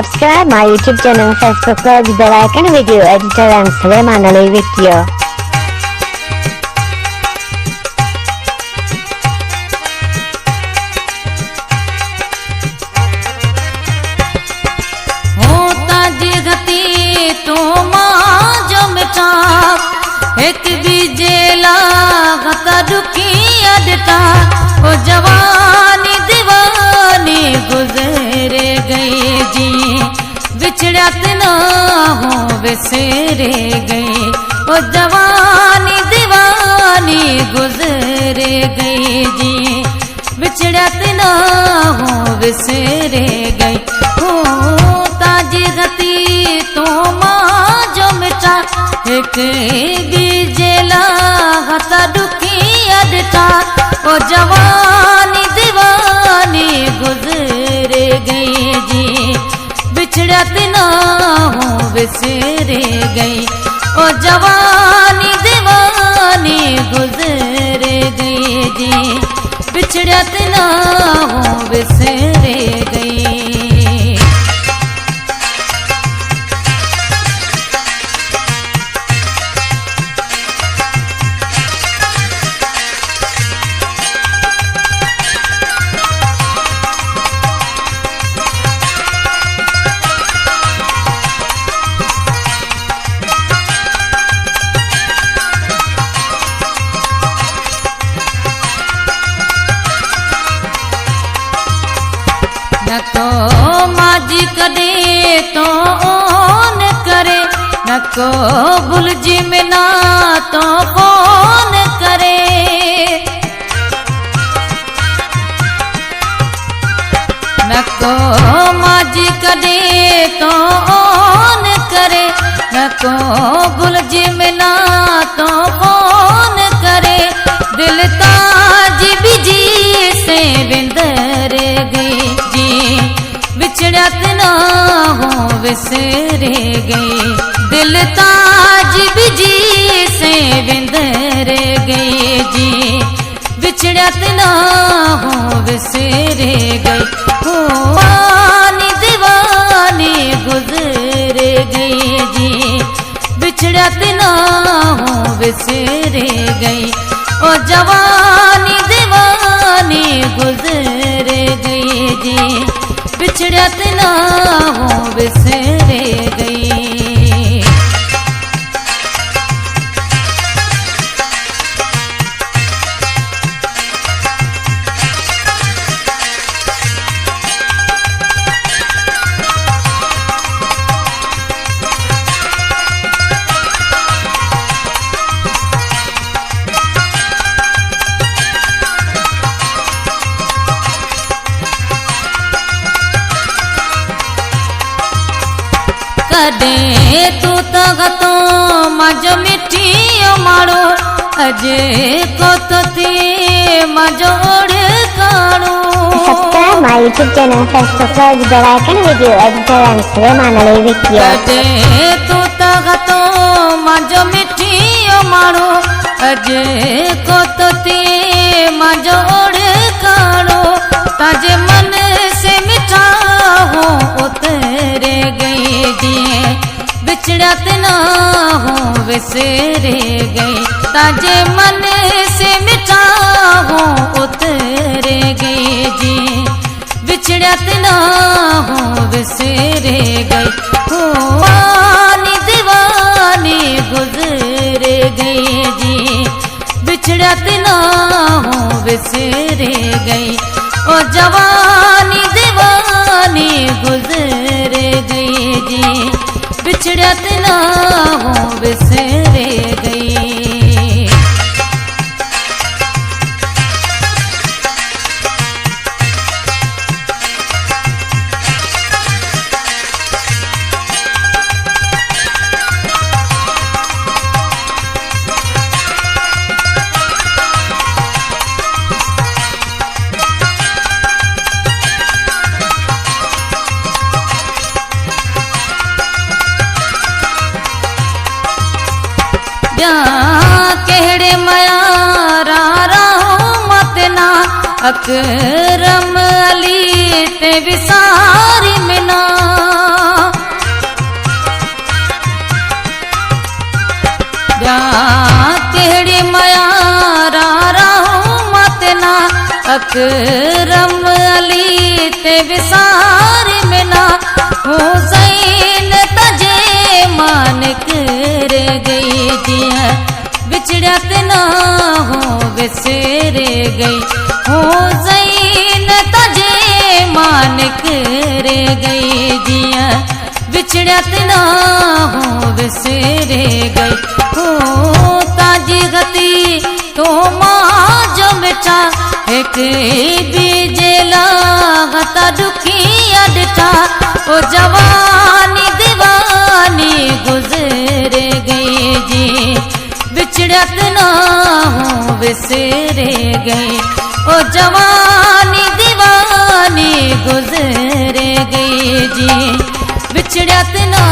subscribe my YouTube channel, Facebook page, bell icon, video editor and Sulaiman Ali video. एक बीजे लागता दुखी अडटा ओ जवानी दीवानी गुजरे गए जी बिछड़त ना हो बिसरे गए ओ जवानी दीवानी गुजरे गए जी बिछड़त ना हो बिसरे गए हो ताजी गति तो माँ जो मिटा एक बीजे लागता दुखी अडटा ओ जवानी दीवानी गुजरे गई जी बिछड़त ना हो बिसरे गई ओ जवानी दीवानी गुजरे गई जी बिछड़त ना हो बिसरे गई। न तो माजी कदे तो ओन करे न को बुलजी में ना तो कौन करे न को माजी कदे तो ओन करे न को बुलजी में ना तो कौन करे दिल ताजी बिजी से बिंदर गई बिछड़त ना हो बिसरे गए दिल ताज बिजी से बिंदर गए जी बिछड़त ना हो बिसरे गए हो आनी दीवानी गुजरे गए जी बिछड़त ना हो बिसरे गए ओ जवानी दीवानी गुजरे गए जी बिछड़त ना हो बिसरे गई। कदे तू तगतो मजो मिठियो मारो अजे को तो ती मजोड़ कानो। Subscribe my YouTube channel, Facebook page, bell icon, video editor and Sulaiman Ali video. कदे तू तगतो मजो मिठियो मारो अजे को तो ती मजोड़ कानो ताजे मन से मिठा हो उतरे गई दिए बिछड़त ना हो बिसरे गई ताजे मन से मिठा हो उतरे गई जी बिछड़त ना हो बिसरे गई हो आनी दीवानी गुजरे गई जी बिछड़त ना हो बिसरे गई ओ जवानी दीवानी गुजरे गई जी बिछड़त ना हो बिसरे गई। केड़े मयारा मत ना अकरम अली ते विसारी मिना अकरम अली ते विसार में ना हुसैन तजे मान कर गई जिया बिछड़िया ते ना हो विसर गई हुसैन तजे मान कर गई जिया बिछड़िया ते ना हो विसर गई हो ताजी गति तो मां जो मिठा एक बीजेला गता दुखिया डिठा ओ जवानी दीवानी गुजर गई जी बिछड़त ना हो विसर गई ओ जवानी दीवानी गुजर गई जी बिछड़त ना